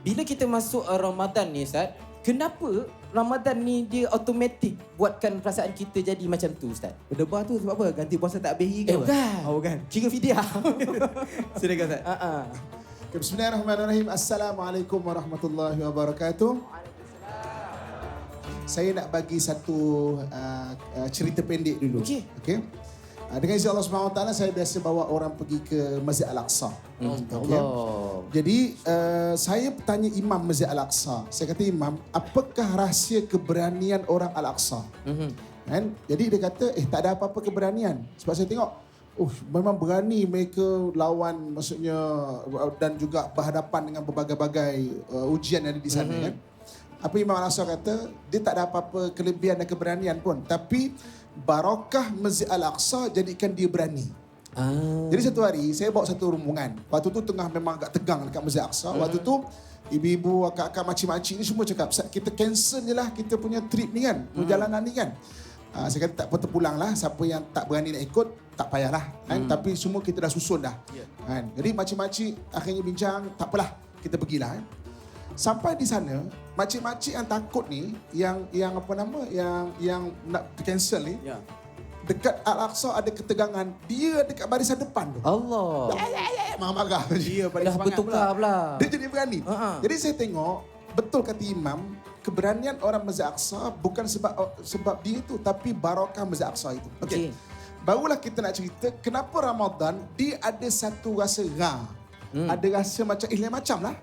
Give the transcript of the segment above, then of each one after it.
bila kita masuk Ramadan ni Ustaz, kenapa Ramadan ni dia automatik buatkan perasaan kita jadi macam tu Ustaz? Berdebar tu sebab apa? Ganti puasa tak habis ke? Bukan. Oh, bukan. Kira fidyah. Silakan Ustaz. Okay, Bismillahirrahmanirrahim. Assalamualaikum warahmatullahi wabarakatuh. Saya nak bagi satu cerita pendek dulu. Okey. Okay. Dengan izin Allah SWT, saya biasa bawa orang pergi ke Masjid Al-Aqsa. Allah. Jadi, saya tanya Imam Masjid Al-Aqsa. Saya kata, Imam, apakah rahsia keberanian orang Al-Aqsa? Kan? Jadi dia kata, tak ada apa-apa keberanian. Sebab saya tengok, memang berani mereka lawan, maksudnya, dan juga berhadapan dengan berbagai-bagai ujian yang ada di sana. Kan? Apa Imam Al-Aqsa kata, dia tak ada apa-apa kelebihan dan keberanian pun. Tapi, barakah Masjid Al-Aqsa jadikan dia berani. Jadi satu hari saya bawa satu rombongan. Waktu tu tengah memang agak tegang dekat Masjid Al-Aqsa. Waktu tu ibu-ibu, akak-akak, makcik-makcik ni semua cakap, kita cancel je lah kita punya trip ni kan, perjalanan ni kan. Saya kata tak apa, terpulang lah. Siapa yang tak berani nak ikut, tak payahlah. Kan? Tapi semua kita dah susun dah. Kan? Jadi makcik-makcik akhirnya bincang, tak apalah, kita pergilah. Kan? Sampai di sana, makcik-makcik yang takut ni, yang apa nama, yang nak cancel ni, dekat Al-Aqsa ada ketegangan, dia dekat barisan depan tu. Allah. Marah-marah. Dia paling Dah semangat bertukar pula. Dia jadi berani. Jadi saya tengok, betul kata Imam, keberanian orang Masjid Aqsa bukan sebab dia tu, tapi barakah Masjid Aqsa itu. Okey. Barulah kita nak cerita kenapa Ramadan dia ada satu rasa ada rasa macam lain macam lah.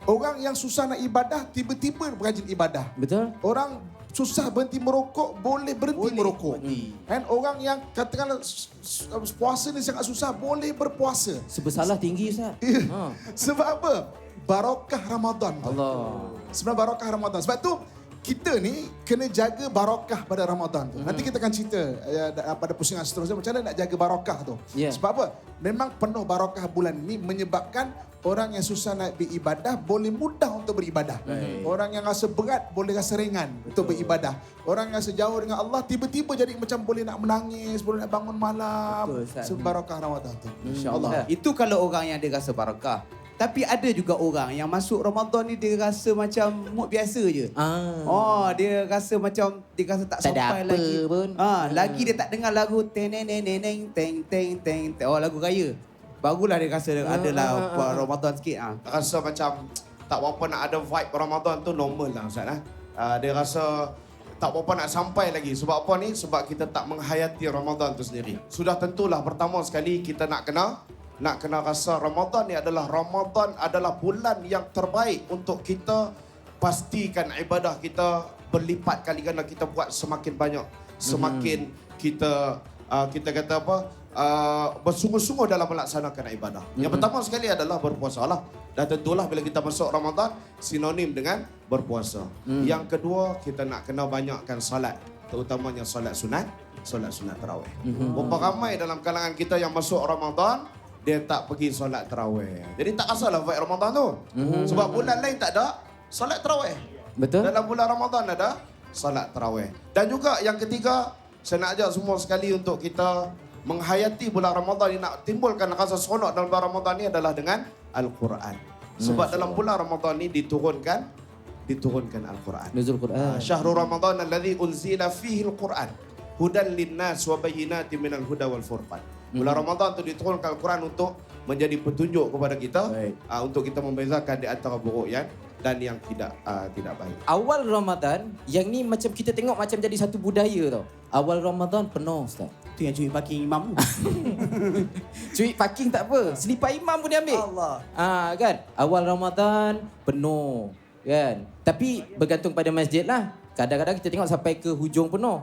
Orang yang susah nak ibadah tiba-tiba berrajin ibadah. Betul. Orang susah berhenti merokok boleh berhenti merokok. Kan orang yang katakanlah puasa ni sangat susah boleh berpuasa. Sebersalah tinggi Ustaz. Sebab apa? Barakah Ramadan. Allah. Sebenarnya barakah Ramadan. Sebab tu kita ni kena jaga barakah pada Ramadan tu. Nanti kita akan cerita pada pusingan seterusnya macam mana nak jaga barakah tu. Sebab apa? Memang penuh barakah bulan ini menyebabkan orang yang susah nak beribadah boleh mudah untuk beribadah. Orang yang rasa berat boleh rasa ringan untuk beribadah. Orang yang rasa jauh dengan Allah tiba-tiba jadi macam boleh nak menangis, boleh nak bangun malam. Sebab barakah Ramadan tu. InsyaAllah. Itu kalau orang yang dia rasa barakah. Tapi ada juga orang yang masuk Ramadan ni dia rasa macam mood biasa je. Dia rasa macam dia rasa tak sampai ada apa lagi. Pun. Lagi dia tak dengar lagu teng teng. Lagu raya. Barulah dia rasa adalah Ramadan sikit. Rasa macam tak berapa nak ada vibe Ramadan tu normal lah Ustaz. Dia rasa tak berapa nak sampai lagi. Sebab apa ni? Sebab kita tak menghayati Ramadan tu sendiri. Sudah tentulah pertama sekali kita nak kena rasa Ramadan ni adalah bulan yang terbaik untuk kita pastikan ibadah kita berlipat kali ganda kita buat semakin banyak. Semakin kita kata apa? Bersungguh-sungguh dalam melaksanakan ibadah. Yang pertama sekali adalah berpuasa lah. Dan tentulah bila kita masuk Ramadan sinonim dengan berpuasa. Yang kedua kita nak kena banyakkan salat, terutamanya salat sunat tarawih. Berapa ramai dalam kalangan kita yang masuk Ramadan dia tak pergi solat tarawih. Jadi tak rasalah vibe Ramadan tu. Sebab bulan lain tak ada solat tarawih. Betul. Dalam bulan Ramadan ada solat tarawih. Dan juga yang ketiga, saya nak ajak semua sekali untuk kita menghayati bulan Ramadan ini, nak timbulkan rasa seronok dalam bulan Ramadan ini adalah dengan Al-Quran. Sebab dalam bulan Ramadan ini diturunkan Al-Quran. Nuzul Quran. Syahrul Ramadan alladzi unzila fihi Al-Quran hudan linnas wa bayyinatin minal huda wal furqan. Bulan Ramadan tu diturunkan Al-Quran untuk menjadi petunjuk kepada kita untuk kita membezakan di antara buruk dan yang tidak baik. Awal Ramadan, yang ni macam kita tengok macam jadi satu budaya tau. Awal Ramadan penuh Ustaz. Tu yang curi parking imam tu. Curi parking tak apa, selipar imam pun dia ambil. Allah. Kan? Awal Ramadan penuh kan. Tapi bergantung pada masjid lah. Kadang-kadang kita tengok sampai ke hujung penuh.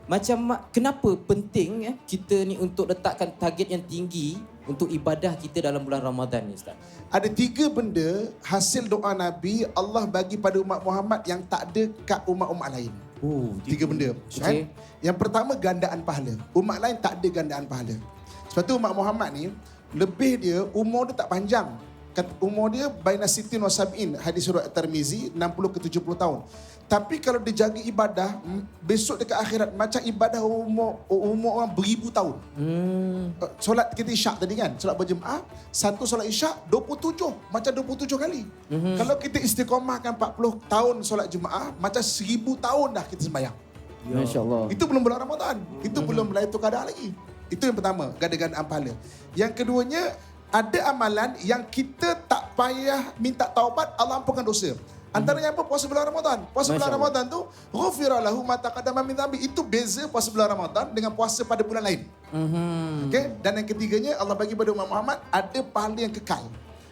Macam kenapa penting kita ni untuk letakkan target yang tinggi untuk ibadah kita dalam bulan Ramadan ni Ustaz? Ada 3 benda hasil doa Nabi Allah bagi pada umat Muhammad yang tak ada kat umat-umat lain. 3 benda. Kan? Yang pertama gandaan pahala. Umat lain tak ada gandaan pahala. Sebab tu umat Muhammad ni lebih dia umur dia tak panjang. umur dia baina sitin wa sab'in, hadis riwayat Tirmizi, 60 ke 70 tahun. Tapi kalau dia jaga ibadah, besok dekat akhirat macam ibadah umur orang beribu tahun. Solat kita isyak tadi kan, solat berjemaah, satu solat isyak 27, macam 27 kali. Kalau kita istiqamahkan 40 tahun solat jemaah, macam 1000 tahun dah kita sembahyang. Masya-Allah. Itu belum bulan Ramadan. Itu belum Lailatul Qadar lagi. Itu yang pertama, ganda-ganda pahala. Yang keduanya, ada amalan yang kita tak payah minta taubat, Allah ampunkan dosa. Antaranya apa? Puasa bulan Ramadan. Puasa bulan Ramadan tu, ghufira lahu ma taqaddama min dhanbi. Itu beza puasa bulan Ramadan dengan puasa pada bulan lain. Okey, dan yang ketiganya, Allah bagi pada umat Muhammad ada pahala yang kekal.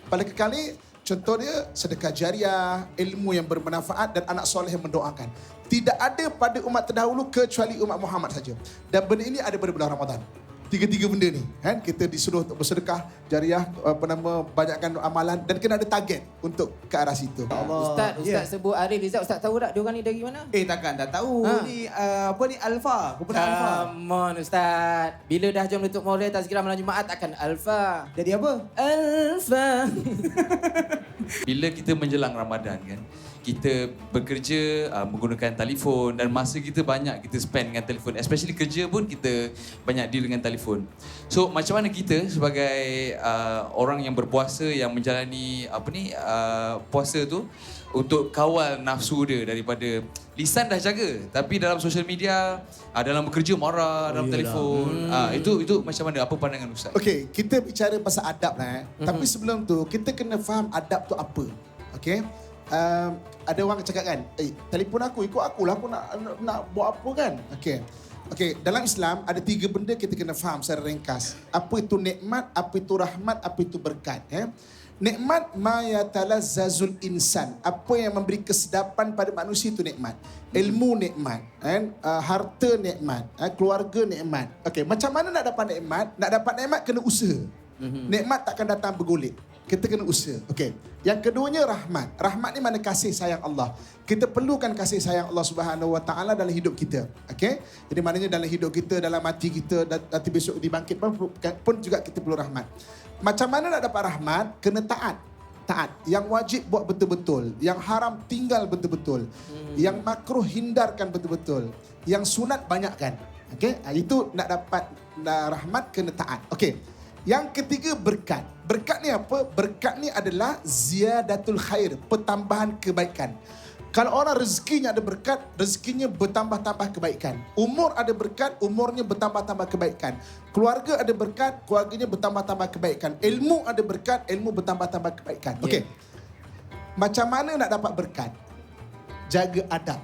Pahala kekal ni contoh dia sedekah jariah, ilmu yang bermanfaat dan anak soleh yang mendoakan. Tidak ada pada umat terdahulu kecuali umat Muhammad saja. Dan benda ini ada pada bulan Ramadan. Tiga-tiga benda ni kan, kita disuruh untuk bersedekah jariah, banyakkan amalan dan kena ada target untuk ke arah situ. Ustaz sebut Arif Rizal, Ustaz tahu tak dia orang ni dari mana? Takkan tak tahu. Ni apa ni, Alfa. Kumpulan Alfa. Come on Ustaz. Bila dah jam tutup Maulid Tazkirah Malam Jumaat akan Alfa. Jadi apa? Alfa. Bila kita menjelang Ramadan kan, kita bekerja menggunakan telefon dan masa kita banyak kita spend dengan telefon. Especially kerja pun kita banyak deal dengan telefon. So macam mana kita sebagai orang yang berpuasa, yang menjalani puasa tu, untuk kawal nafsu dia daripada lisan dah jaga tapi dalam social media, dalam bekerja marah, dalam telefon. Itu macam mana? Apa pandangan Ustaz? Okey, kita bicara pasal adab lah. Tapi sebelum tu, kita kena faham adab tu apa. Okey? Ada orang cakap kan, telefon aku, ikut akulah, aku nak buat apa kan. Okey, dalam Islam ada 3 benda kita kena faham secara ringkas. Apa itu nikmat, apa itu rahmat, apa itu berkat. Nikmat ma yatalazzazul insan. Apa yang memberi kesedapan pada manusia itu nikmat. Ilmu nikmat, harta nikmat, keluarga nikmat. Okey, macam mana nak dapat nikmat? Nak dapat nikmat kena usaha. Nikmat takkan datang bergolek. Kita kena usaha. Okey. Yang keduanya rahmat. Rahmat ni mana kasih sayang Allah. Kita perlukan kasih sayang Allah Subhanahu Wa Taala dalam hidup kita. Okey. Jadi maknanya dalam hidup kita, dalam hati kita, nanti besok dibangkit pun juga kita perlu rahmat. Macam mana nak dapat rahmat? Kena taat. Taat. Yang wajib buat betul-betul. Yang haram tinggal betul-betul. Yang makruh hindarkan betul-betul. Yang sunat banyakkan. Okey. Itu nak dapat rahmat, kena taat. Okey. Yang ketiga, berkat. Berkat ni apa? Berkat ni adalah ziyadatul khair, pertambahan kebaikan. Kalau orang rezekinya ada berkat, rezekinya bertambah-tambah kebaikan. Umur ada berkat, umurnya bertambah-tambah kebaikan. Keluarga ada berkat, keluarganya bertambah-tambah kebaikan. Ilmu ada berkat, ilmu bertambah-tambah kebaikan. Okey. Macam mana nak dapat berkat? Jaga adab.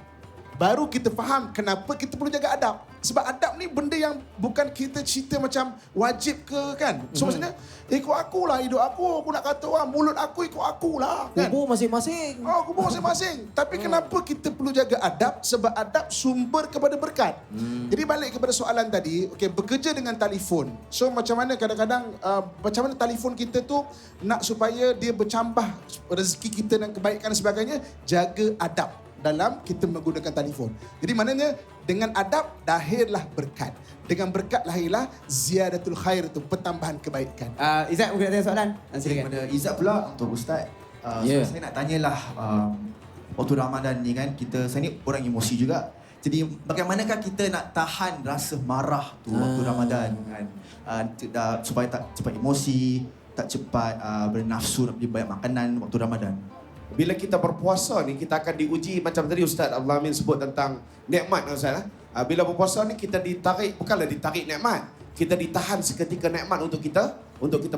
Baru kita faham kenapa kita perlu jaga adab. Sebab adab ni benda yang bukan kita cerita macam wajib ke kan. So maksudnya, ikut akulah hidup aku nak kata orang, mulut aku ikut akulah kan. Kubur masing-masing. Kubur masing-masing. Tapi kenapa kita perlu jaga adab? Sebab adab sumber kepada berkat. Jadi balik kepada soalan tadi, okey, bekerja dengan telefon. So macam mana kadang-kadang, macam mana telefon kita tu nak supaya dia bercambah rezeki kita dan kebaikan dan sebagainya, jaga adab dalam kita menggunakan telefon. Jadi maknanya dengan adab lahirlah berkat. Dengan berkat lahirlah ziyadatul khair, tu pertambahan kebaikan. Izzat mungkin ada soalan? Silakan. Kepada Izzat pula untuk Ustaz. So saya nak tanyalah, waktu Ramadan ni kan, saya ni orang emosi juga. Jadi bagaimanakah kita nak tahan rasa marah tu waktu Ramadan kan? Supaya tak cepat emosi, tak cepat bernafsu nak beli banyak makanan waktu Ramadan. Bila kita berpuasa ni, kita akan diuji macam tadi Ustaz Abdul Amin sebut tentang nikmat Ustaz. Bila berpuasa ni kita ditarik, bukanlah ditarik nikmat, kita ditahan seketika nikmat untuk kita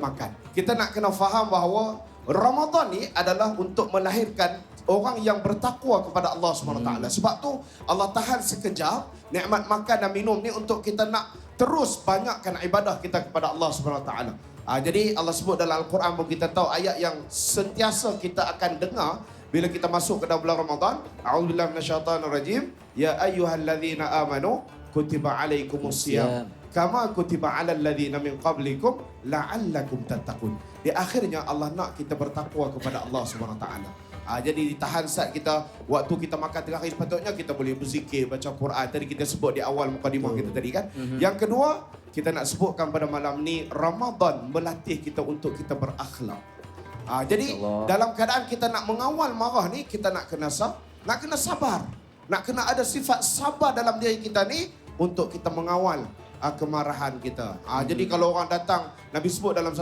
makan. Kita nak kena faham bahawa Ramadan ni adalah untuk melahirkan orang yang bertakwa kepada Allah SWT. Sebab tu Allah tahan sekejap nikmat makan dan minum ni untuk kita nak terus banyakkan ibadah kita kepada Allah SWT. Jadi Allah sebut dalam Al-Quran pun kita tahu ayat yang sentiasa kita akan dengar bila kita masuk ke dalam bulan Ramadan. A'udzubillahi minasyaitonirrajim. Ya ayyuhallazina amanu kutiba alaikumusiyam kama kutiba alal ladzina min qablikum la'allakum tattaqun. Di akhirnya Allah nak kita bertakwa kepada Allah Subhanahu Wa Taala. Jadi ditahan saat kita, waktu kita makan tengah hari, sepatutnya kita boleh berzikir, baca Quran. Tadi kita sebut di awal mukadimah kita tadi kan. Yang kedua, kita nak sebutkan pada malam ni, Ramadan melatih kita untuk kita berakhlak. Jadi Allah. dalam keadaan kita nak mengawal marah ni, kita nak kena sabar. Nak kena ada sifat sabar dalam diri kita ni untuk kita mengawal kemarahan kita. Jadi kalau orang datang, Nabi sebut dalam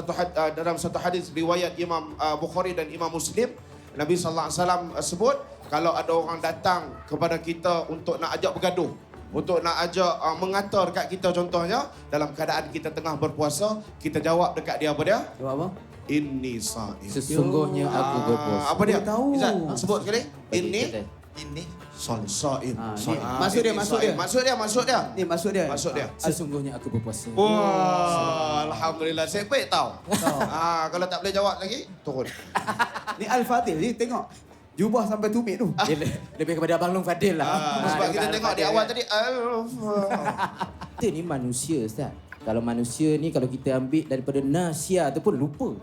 satu hadis riwayat Imam Bukhari dan Imam Muslim, Nabi sallallahu alaihi wasallam sebut kalau ada orang datang kepada kita untuk nak ajak bergaduh, untuk nak ajak mengata dekat kita, contohnya dalam keadaan kita tengah berpuasa, kita jawab dekat dia apa dia? Jawab apa? Inni sa'im. Sesungguhnya aku berpuasa. Apa dia? Tahu. Izzat, sebut sekali. Ini sa'im. Maksud dia. Ni maksud dia. Sesungguhnya aku berpuasa. Wah, alhamdulillah. Saya baik tahu. Kalau tak boleh jawab lagi, turun. Ni Al-Fadil ni tengok. Jubah sampai tumit tu. Dia lebih kepada Abang Long Fadil lah. Sebab kita tengok di awal tadi. Kita ni manusia, Ustaz. Kalau manusia ni kalau kita ambil daripada nasia tu pun lupa.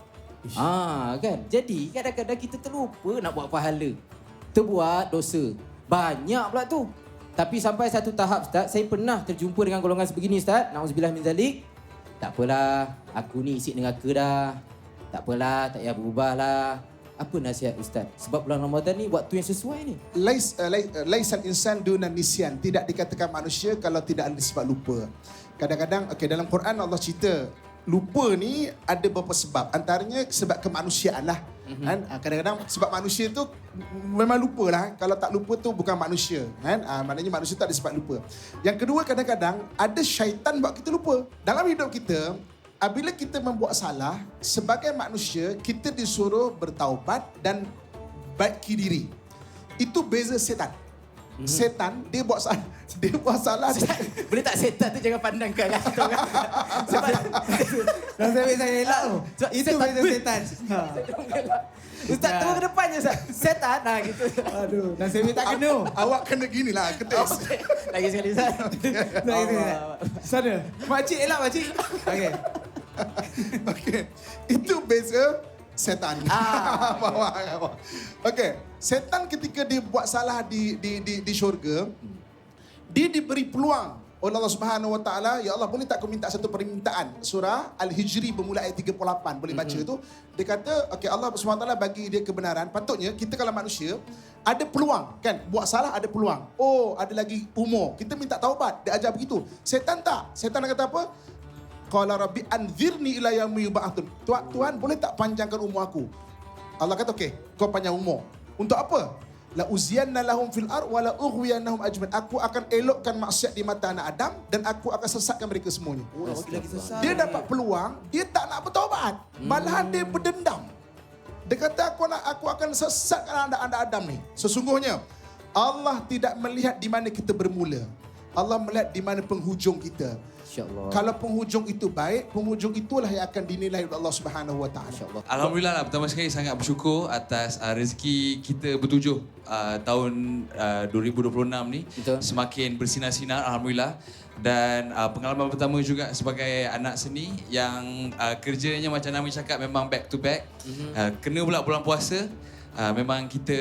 Kan? Jadi kadang-kadang kita terlupa nak buat pahala. Terbuat dosa. Banyak pula tu. Tapi sampai satu tahap, Ustaz, saya pernah terjumpa dengan golongan sebegini, Ustaz. Na'udzubillah min zalik. Tak apalah, aku ni isi neraka dah. Tak apalah, tak payah berubah lah. Apa nasihat Ustaz? Sebab bulan Ramadan ni waktu yang sesuai ni. Laisal insan duna nisyan. Tidak dikatakan manusia kalau tidak ada sifat lupa. Kadang-kadang dalam Quran Allah cerita lupa ni ada beberapa sebab. Antaranya sebab kemanusiaan lah. Kan? Kadang-kadang sebab manusia tu memang lupa lah. Kalau tak lupa tu bukan manusia. Kan? Maknanya manusia tak ada sifat lupa. Yang kedua, kadang-kadang ada syaitan buat kita lupa. Dalam hidup kita, apabila kita membuat salah, sebagai manusia, kita disuruh bertaubat dan baiki diri. Itu beza setan. Setan, dia buat salah. Boleh tak setan tu jangan pandang ke arah kita kan? Sebab Nasib saya elak tu. Itu beza setan. Ustaz turun ke depan je Ustaz. Setan gitu. Aduh, nasib tak kena. Awak kena gini lah, ketis. Lagi sekali Ustaz. Sana. Makcik elak makcik. Okey. Okey. Itu beza setan. Bawah. Okey. Setan ketika dia buat salah di syurga, dia diberi peluang oleh Allah Subhanahu Wa Taala. Ya Allah, boleh tak aku minta satu permintaan? Surah Al-Hijri bermula ayat 38. Boleh baca tu. Dia kata, okey, Allah Subhanahu Wa Taala bagi dia kebenaran. Patutnya kita kalau manusia ada peluang, kan? Buat salah ada peluang. Oh, ada lagi umur. Kita minta taubat. Dia ajar begitu. Setan tak. Setan kata apa? Qala rabbi anzirni ila yaumi yub'atsun. Tuhan, boleh tak panjangkan umur aku? Allah kata, okey, kau panjang umur. Untuk apa? La uziyanna lahum fil ard wa la ughwiyannahum ajmain. Aku akan elokkan maksiat di mata anak Adam dan aku akan sesatkan mereka semuanya. Dia dapat peluang, dia tak nak bertaubat. Malahan dia berdendam. Dia kata aku akan sesatkan anak Adam ni. Sesungguhnya Allah tidak melihat di mana kita bermula. Allah melihat di mana penghujung kita. InsyaAllah. Kalau penghujung itu baik, penghujung itulah yang akan dinilai oleh Allah Subhanahu Wa Taala. InsyaAllah. Alhamdulillah lah, pertama sekali sangat bersyukur atas rezeki kita bertujuh tahun 2026 ni. Betul. Semakin bersinar-sinar, Alhamdulillah. Dan pengalaman pertama juga sebagai anak seni yang kerjanya macam Nami cakap memang back to back. Kena pula bulan puasa. Memang kita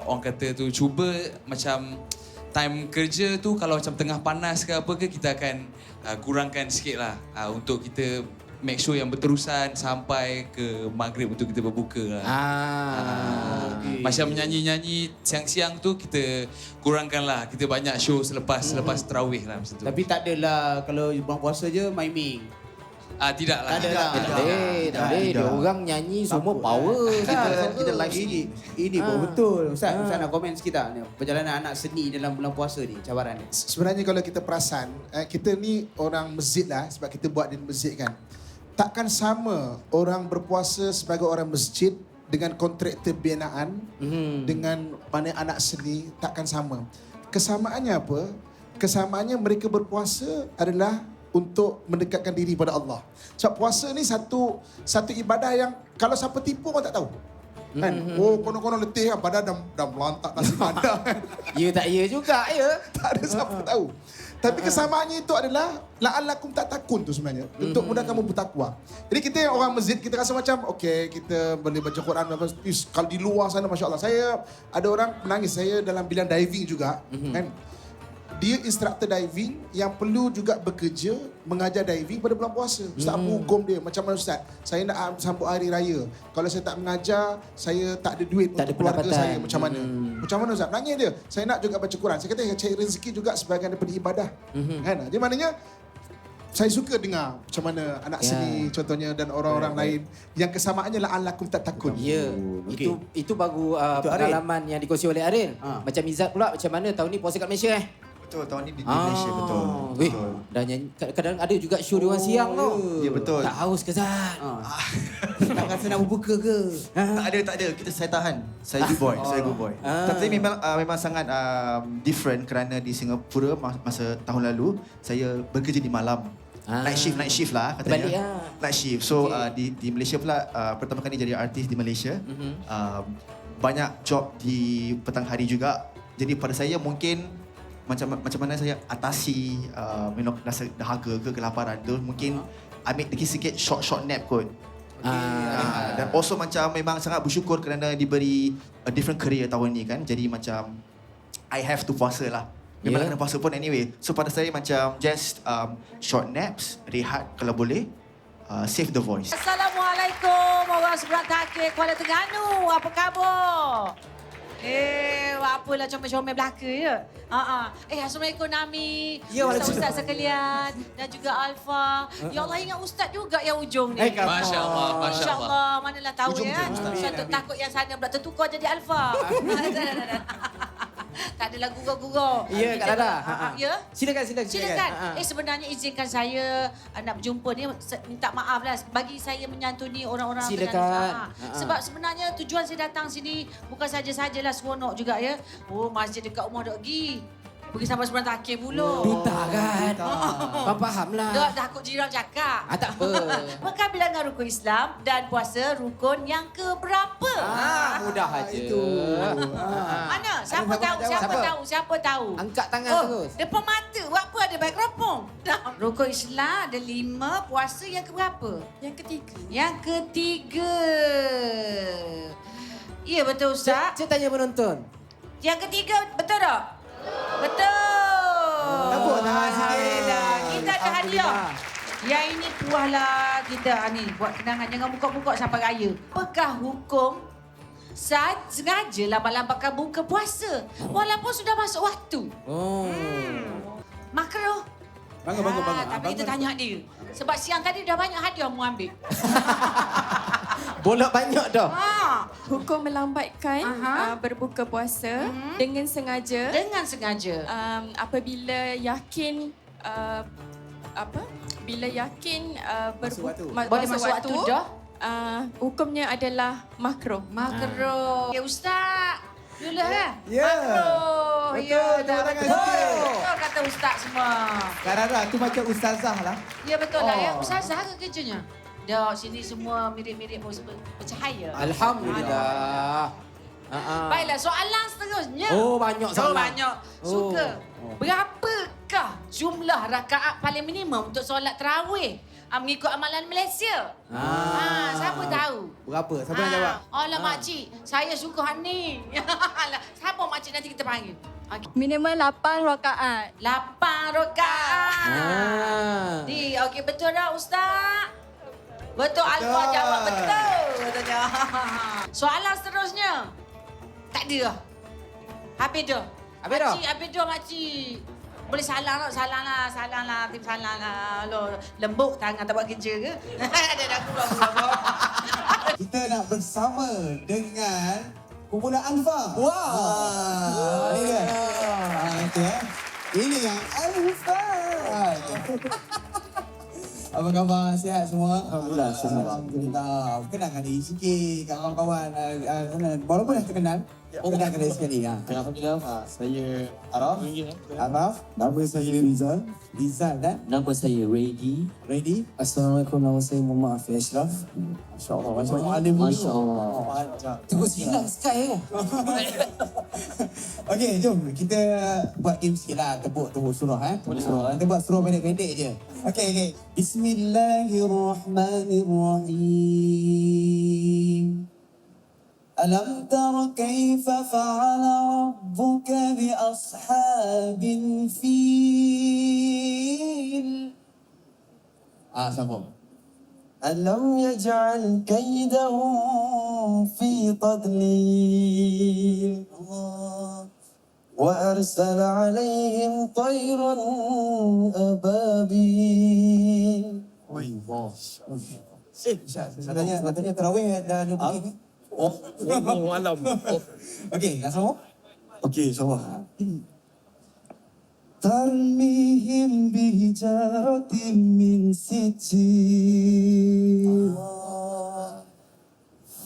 orang kata tu cuba macam time kerja tu kalau macam tengah panas ke apa ke, kita akan kurangkan sikit lah untuk kita make sure yang berterusan sampai ke maghrib untuk kita berbuka lah. Okay. Macam menyanyi-nyanyi siang-siang tu kita kurangkan lah. Kita banyak show selepas tarawih lah macam tu. Tapi tak adalah kalau bulan puasa je main-main. Tidak lah. Tak boleh. Dia orang nyanyi semua power. Kita live sini. Ini pun betul. Ustaz nak komen sikit tak? Perjalanan anak seni dalam bulan puasa ni, cabaran ni. Sebenarnya kalau kita perasan, kita ni orang masjid lah sebab kita buat di masjid kan. Takkan sama orang berpuasa sebagai orang masjid dengan kontraktor binaan, dengan mana anak seni, takkan sama. Kesamaannya apa? Kesamaannya mereka berpuasa adalah untuk mendekatkan diri pada Allah. Sebab puasa ni satu ibadah yang kalau siapa tipu kau tak tahu. Kan? Oh, konon-konon letih kan, badan dah melantak nasi padang kan. Ya tak ya juga ya. Tak ada siapa tahu. Tapi kesamaannya itu adalah la'allakum tattaqun tu sebenarnya. Untuk mudah kamu bertakwa. Jadi kita yang orang masjid, kita rasa macam okey, kita boleh baca Quran. Kalau di luar sana, Masya Allah. Saya ada orang menangis. Saya dalam bidang diving juga. Kan? dia instructor diving yang perlu juga bekerja mengajar diving pada bulan puasa. Ustaz apa hukum dia? Macam mana Ustaz? Saya nak sambut hari raya. Kalau saya tak mengajar, saya tak ada duit Tak ada untuk keluarga pendapatan. saya. Macam mana? Macam mana Ustaz? Nanya dia. Saya nak juga baca Quran. Saya kata cari rezeki juga sebahagian daripada ibadah. Kan? Dia maknanya saya suka dengar macam mana anak seni contohnya dan orang-orang lain yang kesamaannya la'allakum tattaqun. Ya, Okey. itu baru Itu Arin. pengalaman yang dikongsi oleh Arin. Macam Izzat pula, macam mana tahun ni puasa kat Malaysia Betul, tahun ni di Malaysia betul. Weh, dah nyanyi. Kadang-kadang ada juga show dia orang siang tau. Ya betul. Tak haus ke Zat? Tak rasa nak berbuka ke? Tak ada. Saya tahan. Saya good boy. Saya good boy. Tapi memang sangat different kerana di Singapura masa tahun lalu saya bekerja di malam. Night shift lah katanya. Balik lah. Night shift. So di Malaysia pula pertama kali jadi artis di Malaysia. Banyak job di petang hari juga. Jadi pada saya mungkin macam mana saya atasi rasa dahaga ke kelaparan tu, mungkin ambil sikit short nap kot. Dan also macam memang sangat bersyukur kerana diberi a different career tahun ni kan. Jadi macam I have to puasa lah. Memang kena puasa pun anyway. So pada saya macam just short naps, rehat kalau boleh, save the voice. Assalamualaikum orang sebelah takir Kuala Terengganu. Apa khabar? Apalah comel-comel belaka ya. Assalamualaikum Nami. Ya, Ustaz-ustaz sekalian dan juga Alfa. Ya Allah ingat ustaz juga yang ujung ni. Masya Allah, Masya Masya Allah. Allah, manalah tahu Ujung ya. je, Ustaz. Satu takut yang sana pula tertukar jadi Alfa. Tak adalah gurau-gurau. Ya, Kak Dada. Ya? Silakan. Silakan. Sebenarnya izinkan saya nak berjumpa ni, minta maaf lah bagi saya menyantuni orang-orang Silakan. Sebab sebenarnya tujuan saya datang sini bukan saja-sajalah seronok juga ya. Oh, masjid dekat rumah dok pergi. Pergi sampai seberang takir pula. Duta kan? Faham lah. Dah takut jiran cakap. Tak apa. Maka bilangan rukun Islam dan puasa rukun yang keberapa? Mudah aja. Itu. Mana? Siapa tahu? Angkat tangan terus. Depan mata. Buat apa ada mikrofon? Rukun Islam ada 5, puasa yang keberapa? Yang ketiga. Yang ketiga. Ya betul Ustaz. Cik tanya penonton. Yang ketiga betul tak? Betul. Tepuk tangan sikit. Dah. Kita ada hadiah. Yang ini puahlah kita ni buat kenangan. Jangan buka-buka sampai raya. Apakah hukum sengaja lambat-lambatkan buka puasa walaupun sudah masuk waktu? Makruh. Bangun. Tapi kita tanya dia. Sebab siang tadi dah banyak hadiah mu ambil. Bolak banyak dah. Hukum melambatkan berbuka puasa dengan sengaja. Dengan sengaja. Apabila yakin bila yakin Boleh masuk waktu dah. Hukumnya adalah makruh. Makruh. Ya Ustaz. Dulu kan? Ya. Makruh. Betul, Ya, tepuk dah tangan betul. sikit. Betul kata Ustaz semua. Kak Rara, tu macam ustazah lah. Ya betul lah ya. Ustazah ke kerjanya? Dah sini semua mirip-mirip bercahaya. Alhamdulillah. Baiklah, soalan seterusnya. Oh, banyak soalan. Banyak. Suka. Berapakah jumlah rakaat paling minimum untuk solat tarawih mengikut amalan Malaysia? Siapa tahu? Berapa? Siapa yang jawab? Alah makcik, saya suka hak ni. Siapa makcik nanti kita panggil? Okay. Minimal 8 rakaat. 8 rakaat. Okey betul dah Ustaz? Betul. Alfa jawab betul. Betulnya. Soalan seterusnya. Tak ada dah. Habis dah. Habis dah? Habis dah makcik. Boleh salam lah. Tim salam lah. Loh, lembut tangan tak buat kerja ke? Ada aku. Kita nak bersama dengan kumpulan Alfa. Wah. Ini dia. Okay. Ini yang Alfa. Apa khabar? Sihat semua? Alhamdulillah. Alhamdulillah. Kenalkan diri sikit kat kawan-kawan sana. Walaupun dah terkenal. Kenalkan diri sekali. Alhamdulillah. Saya Araf. Nama saya Rizal. Rizal dan? Nama saya Ready. Ready? Assalamualaikum, nama saya Muhammad Afiq Ashraf. Masya Allah. Macam alim dulu. Masya Allah. Terus hilang Sky kan? Okey, jom kita buat game sikit lah. Tepuk surah Kita buat surah pendek-pendek je. Okey. Bismillahirrahmanirrahim. ألم تر كيف فعل ربك بأصحاب الفيل Sambung. ألم يجعل كيدهم في تضليل وأرسل عليهم طيرا أبابيل. Katanya terawih dah 2 pagi ni. malam. Okey, nak sambung? Okey, sama. ترميهم بحجارة من سجيل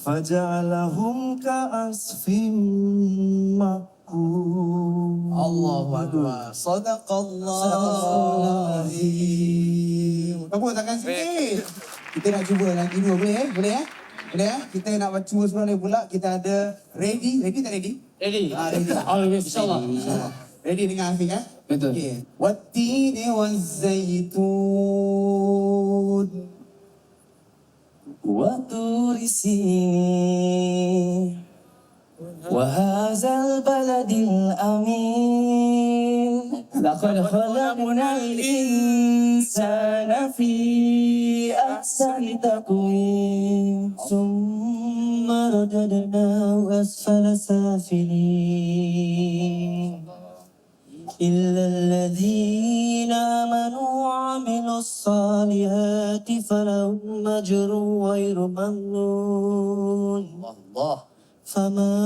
فجعلهم كعصف مأكول. Allahu Akbar. صدق الله العظيم. Tepuk tangan sikit. Kita nak cuba lagi 2, boleh eh? Boleh eh? Boleh eh? Kita nak cuba sebenarnya pula. Kita ada ready. Ready tak ready? Ready. Ready. Always. InsyaAllah. Ready dengan Afiq eh? Betul. Okay. والتين والزيتون وطور سينين وهذا البلد الأمين لقد خلقنا الإنسان في أحسن تقويم ثم رددناه أسفل سافلين إلا الذين آمنوا وعملوا الصالحات فلهم أجر غير ممنون. Allah. فما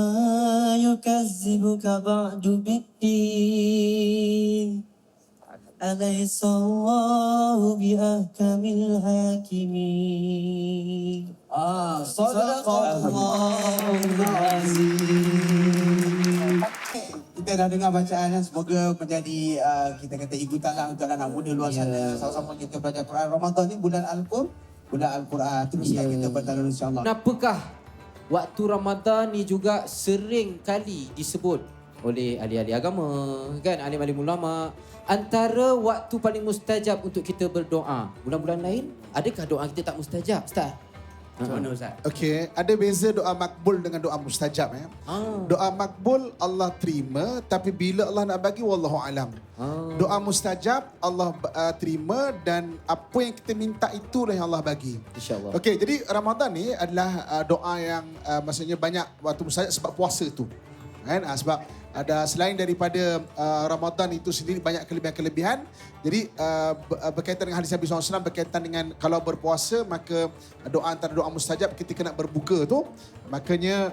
يكذبك بعد بالدين أليس الله بأحكم الحاكمين. صدق الله العظيم. Kita dah dengar bacaan dan semoga menjadi kita kata igutan lah untuk anak muda luar sana. Sama-sama kita belajar Quran. Ramadan ni bulan Al-Quran. Teruskan kita bertalun insyaAllah. Kenapakah waktu Ramadan ni juga sering kali disebut oleh ahli-ahli agama, kan, alim-alim ulama, antara waktu paling mustajab untuk kita berdoa? Bulan-bulan lain, adakah doa kita tak mustajab, Ustaz? Macam mana Ustaz? Okey, ada beza doa makbul dengan doa mustajab ya. Doa makbul Allah terima, tapi bila Allah nak bagi wallahu alam. Doa mustajab Allah terima dan apa yang kita minta itulah yang Allah bagi. InsyaAllah. Okey, jadi Ramadan ni adalah doa yang maksudnya banyak waktu mustajab sebab puasa tu. Kan? Sebab ada selain daripada Ramadan itu sendiri banyak kelebihan-kelebihan. Jadi berkaitan dengan hadis Nabi SAW, berkaitan dengan kalau berpuasa maka doa antara doa mustajab ketika nak berbuka tu, makanya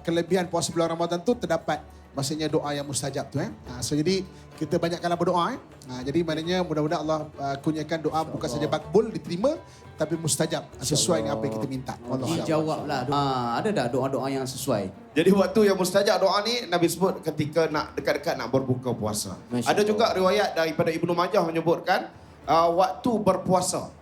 kelebihan puasa bulan Ramadan tu terdapat maksudnya doa yang mustajab tu so jadi kita banyakkanlah berdoa jadi maknanya mudah-mudahan Allah kurniakan doa bukan saja makbul diterima tapi mustajab sesuai dengan apa yang kita minta. Dijawablah doa. Ada tak doa-doa yang sesuai? Jadi waktu yang mustajab doa ni Nabi sebut ketika nak dekat-dekat nak berbuka puasa. Ada juga riwayat daripada Ibnu Majah menyebutkan waktu berpuasa.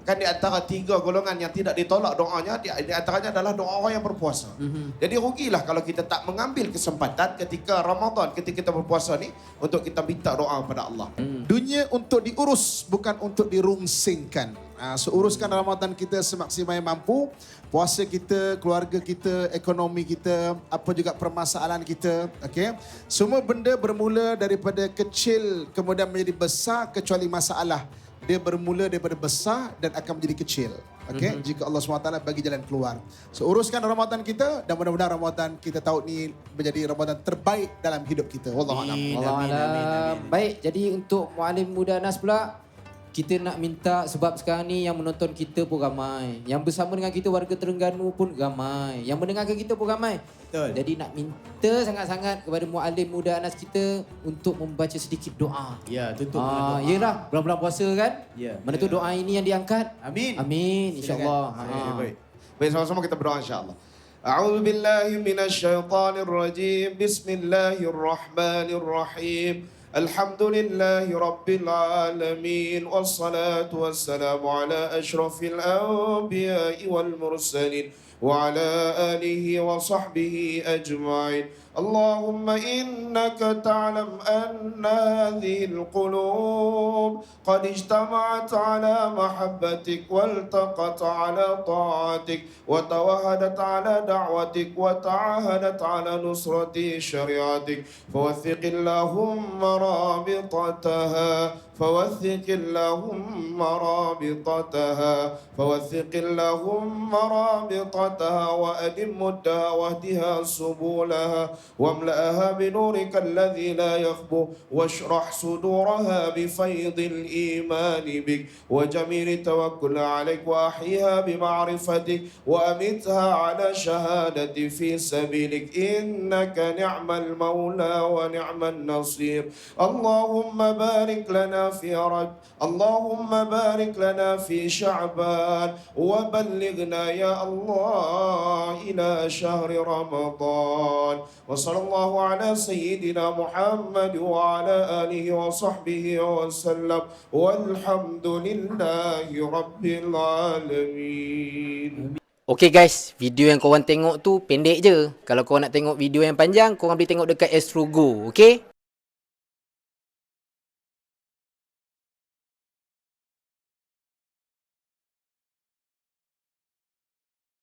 Kan di antara 3 golongan yang tidak ditolak doanya, di antaranya adalah doa orang yang berpuasa. Jadi rugilah kalau kita tak mengambil kesempatan ketika Ramadan, ketika kita berpuasa ni untuk kita minta doa kepada Allah. Dunia untuk diurus bukan untuk dirungsingkan. Uruskan Ramadan kita semaksimal yang mampu. Puasa kita, keluarga kita, ekonomi kita, apa juga permasalahan kita. Okay? Semua benda bermula daripada kecil kemudian menjadi besar kecuali masalah. Dia bermula daripada besar dan akan menjadi kecil. Okay? Jika Allah SWT bagi jalan keluar. So uruskan Ramadan kita dan mudah-mudahan Ramadan kita tahun ni menjadi Ramadan terbaik dalam hidup kita. Wallahualam. Wallahualam. Baik, jadi untuk mualim muda Anas pula, kita nak minta sebab sekarang ni yang menonton kita pun ramai. Yang bersama dengan kita warga Terengganu pun ramai. Yang mendengarkan kita pun ramai. Betul. Jadi nak minta sangat-sangat kepada mualim muda Anas kita untuk membaca sedikit doa. Ya, tutup dengan doa. Yelah, bulan-bulan puasa kan? Ya. Mana tu doa ini yang diangkat? Amin. Amin, insyaAllah. Baik. Baik, sama-sama kita berdoa insya-Allah. A'udzu billahi minasyaitonir rajim. Bismillahirrahmanirrahim. Alhamdulillahi rabbil alamin wassalatu wassalamu ala asyrafil anbiya'i wal mursalin wa ala alihi wa sahbihi ajma'in. اللهم إنك تعلم أن هذه القلوب قد اجتمعت على محبتك والتقت على طاعتك وتوهدت على دعوتك وتعاهدت على نصرة شريعتك فوثق اللهم رابطتها فوثق اللهم رابطتها فوثق اللهم رابطتها وأدم مدها واهدها سبولها واملأها بنورك الذي لا يخبو واشرح صدورها بفيض الإيمان بك وجميل التوكل عليك وأحيها بمعرفتك وأمتها على شهادة في سبيلك إنك نعم المولى ونعم النصير اللهم بارك لنا في رجب اللهم بارك لنا في شعبان وبلغنا يا الله إلى شهر رمضان وصلى الله على سيدنا محمد وعلى آله وصحبه وسلم والحمد لله رب العالمين. Okay guys, video yang korang tengok tu pendek je. Kalau korang nak tengok video yang panjang, korang boleh tengok dekat Astro Go, okay?